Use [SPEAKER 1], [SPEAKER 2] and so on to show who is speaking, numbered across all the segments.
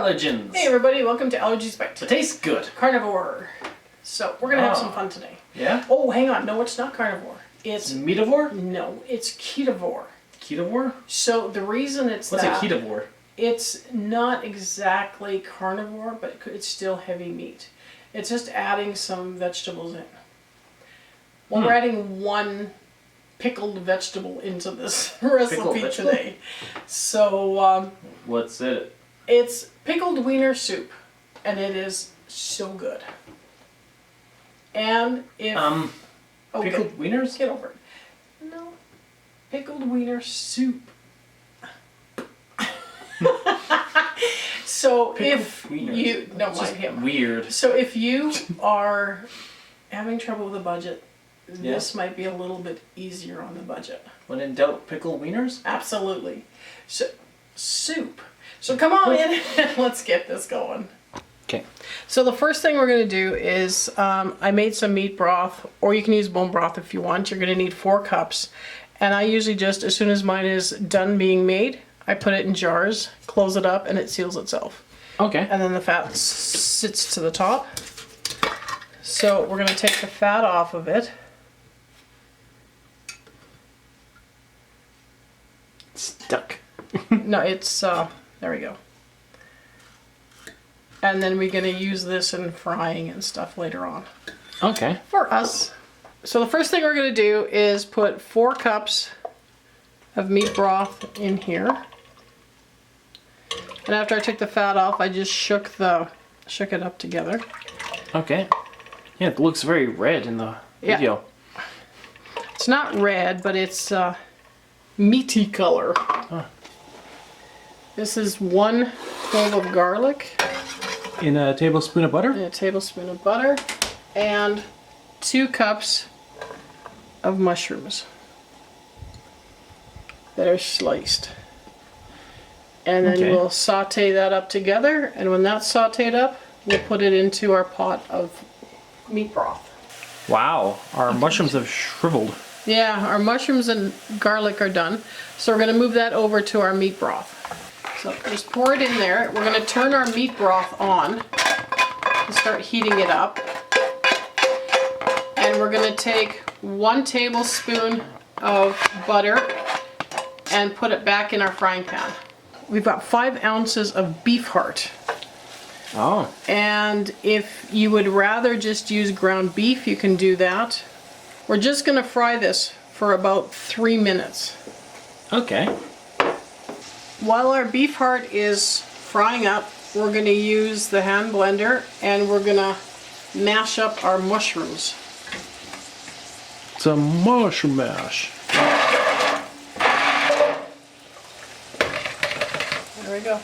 [SPEAKER 1] allergens.
[SPEAKER 2] Hey everybody, welcome to Allergies by
[SPEAKER 1] It tastes good.
[SPEAKER 2] Carnivore. So we're gonna have some fun today.
[SPEAKER 1] Yeah?
[SPEAKER 2] Oh, hang on. No, it's not carnivore. It's
[SPEAKER 1] Meatovore?
[SPEAKER 2] no, it's ketovore.
[SPEAKER 1] Ketovore?
[SPEAKER 2] So the reason it's
[SPEAKER 1] What's a ketovore?
[SPEAKER 2] it's not exactly carnivore, but it's still heavy meat. It's just adding some vegetables in. Well, we're adding one pickled vegetable into this recipe today. So
[SPEAKER 1] What's it?
[SPEAKER 2] it's pickled Wiener soup, and it is so good. And if
[SPEAKER 1] pickled wieners?
[SPEAKER 2] get over it. No, pickled Wiener soup. So
[SPEAKER 1] Pickled
[SPEAKER 2] if
[SPEAKER 1] wieners.
[SPEAKER 2] you don't
[SPEAKER 1] It's
[SPEAKER 2] mind
[SPEAKER 1] just
[SPEAKER 2] him.
[SPEAKER 1] weird.
[SPEAKER 2] So if you are having trouble with the budget, this might be a little bit easier on the budget.
[SPEAKER 1] When in doubt, pickle wieners?
[SPEAKER 2] Absolutely. So soup. So come on in and let's get this going.
[SPEAKER 1] Okay.
[SPEAKER 2] So the first thing we're going to do is I made some meat broth, or you can use bone broth if you want. You're going to need 4 cups. And I usually just, as soon as mine is done being made, I put it in jars, close it up, and it seals itself.
[SPEAKER 1] Okay.
[SPEAKER 2] And then the fat sits to the top. So we're going to take the fat off of it.
[SPEAKER 1] Stuck.
[SPEAKER 2] No, it's, there we go. And then we're going to use this in frying and stuff later on.
[SPEAKER 1] Okay.
[SPEAKER 2] For us. So the first thing we're going to do is put 4 cups of meat broth in here. And after I took the fat off, I just shook it up together.
[SPEAKER 1] Okay. Yeah, it looks very red in the video.
[SPEAKER 2] It's not red, but it's meaty color.
[SPEAKER 1] Huh.
[SPEAKER 2] This is 1 clove of garlic.
[SPEAKER 1] In a tablespoon of butter?
[SPEAKER 2] And a tablespoon of butter. And 2 cups of mushrooms that are sliced. And then we'll saute that up together, and when that's sauteed up, we'll put it into our pot of meat broth.
[SPEAKER 1] Wow, our mushrooms have shriveled.
[SPEAKER 2] Yeah, our mushrooms and garlic are done. So we're going to move that over to our meat broth. So just pour it in there. We're going to turn our meat broth on and start heating it up. And we're going to take 1 tablespoon of butter and put it back in our frying pan. We've got 5 ounces of beef heart.
[SPEAKER 1] Oh.
[SPEAKER 2] And if you would rather just use ground beef, you can do that. We're just going to fry this for about 3 minutes.
[SPEAKER 1] Okay.
[SPEAKER 2] While our beef heart is frying up, we're going to use the hand blender and we're going to mash up our mushrooms.
[SPEAKER 1] It's a mushroom mash.
[SPEAKER 2] There we go.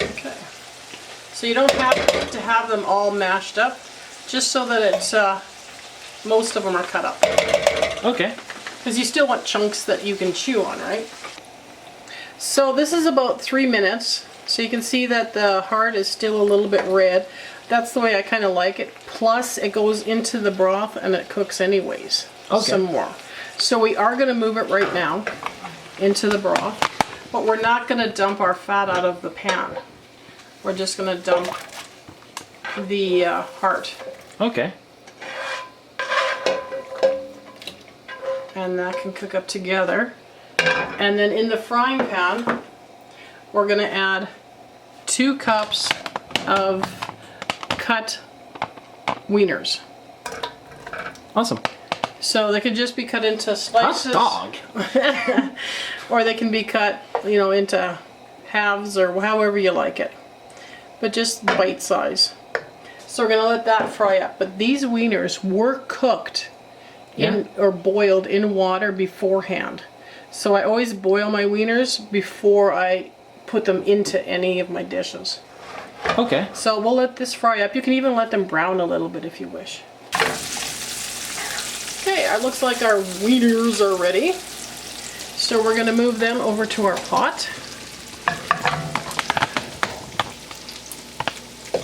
[SPEAKER 2] Okay. So you don't have to have them all mashed up, just so that it's most of them are cut up.
[SPEAKER 1] Okay.
[SPEAKER 2] Because you still want chunks that you can chew on, right? So this is about 3 minutes. So you can see that the heart is still a little bit red. That's the way I kind of like it. Plus it goes into the broth and it cooks anyways. Some more. So we are going to move it right now into the broth. But we're not going to dump our fat out of the pan. We're just going to dump the heart.
[SPEAKER 1] Okay.
[SPEAKER 2] And that can cook up together. And then in the frying pan, we're going to add 2 cups of cut wieners.
[SPEAKER 1] Awesome.
[SPEAKER 2] So they could just be cut into slices.
[SPEAKER 1] Hot dog.
[SPEAKER 2] Or they can be cut, you know, into halves or however you like it. But just bite size. So we're going to let that fry up. But these wieners were cooked or boiled in water beforehand. So I always boil my wieners before I put them into any of my dishes.
[SPEAKER 1] Okay.
[SPEAKER 2] So we'll let this fry up. You can even let them brown a little bit if you wish. Okay, it looks like our wieners are ready. So we're going to move them over to our pot.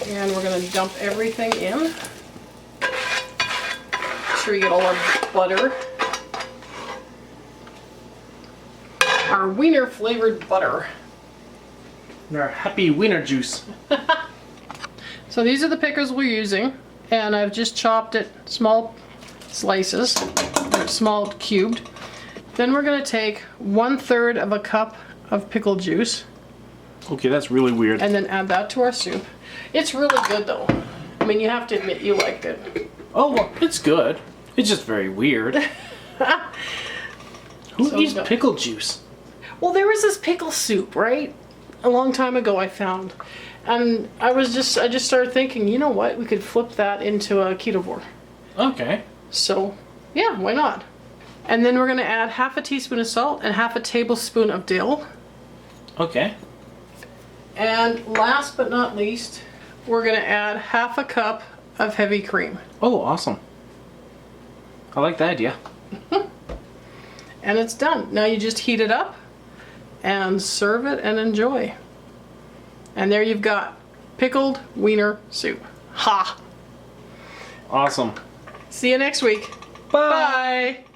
[SPEAKER 2] And we're going to dump everything in. Make sure you get all our butter our Wiener flavored butter.
[SPEAKER 1] And our happy Wiener juice.
[SPEAKER 2] So these are the pickles we're using, and I've just chopped it small slices, or small cubed. Then we're gonna take 1/3 of a cup of pickle juice.
[SPEAKER 1] Okay, that's really weird.
[SPEAKER 2] And then add that to our soup. It's really good though. I mean, you have to admit you liked it.
[SPEAKER 1] Oh, well, it's good. It's just very weird. Who eats pickle juice?
[SPEAKER 2] Well, there was this pickle soup, right? A long time ago I found. And I just started thinking, you know what? We could flip that into a Ketovore.
[SPEAKER 1] Okay.
[SPEAKER 2] So, yeah, why not? And then we're gonna add 1/2 teaspoon of salt and 1/2 tablespoon of dill.
[SPEAKER 1] Okay.
[SPEAKER 2] And last but not least, we're gonna add 1/2 cup of heavy cream.
[SPEAKER 1] Oh, awesome. I like the idea.
[SPEAKER 2] And it's done. Now you just heat it up and serve it and enjoy. And there you've got pickled Wiener soup. Ha!
[SPEAKER 1] Awesome.
[SPEAKER 2] See you next week.
[SPEAKER 1] Bye.
[SPEAKER 2] Bye.